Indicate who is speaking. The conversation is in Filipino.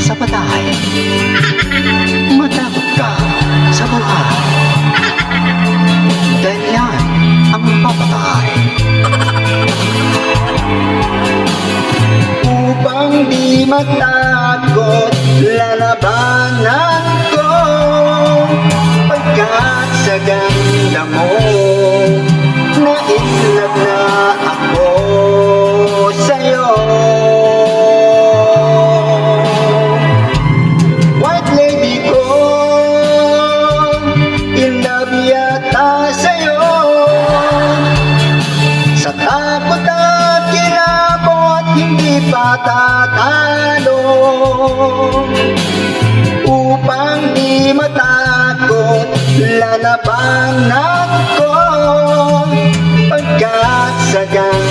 Speaker 1: sa patay. Matakot ka sa buhay. Dahil yan ang papatay. Upang di matakot, lalabanan ko. Pagkat sa ganda mo, na-in-love na ako sa'yo. White lady ko, in love yata sa'yo. Sa takot at kilabot, hindi pa tatalo. Upang di matakot, lalabanan ko. Pagkat sa ganda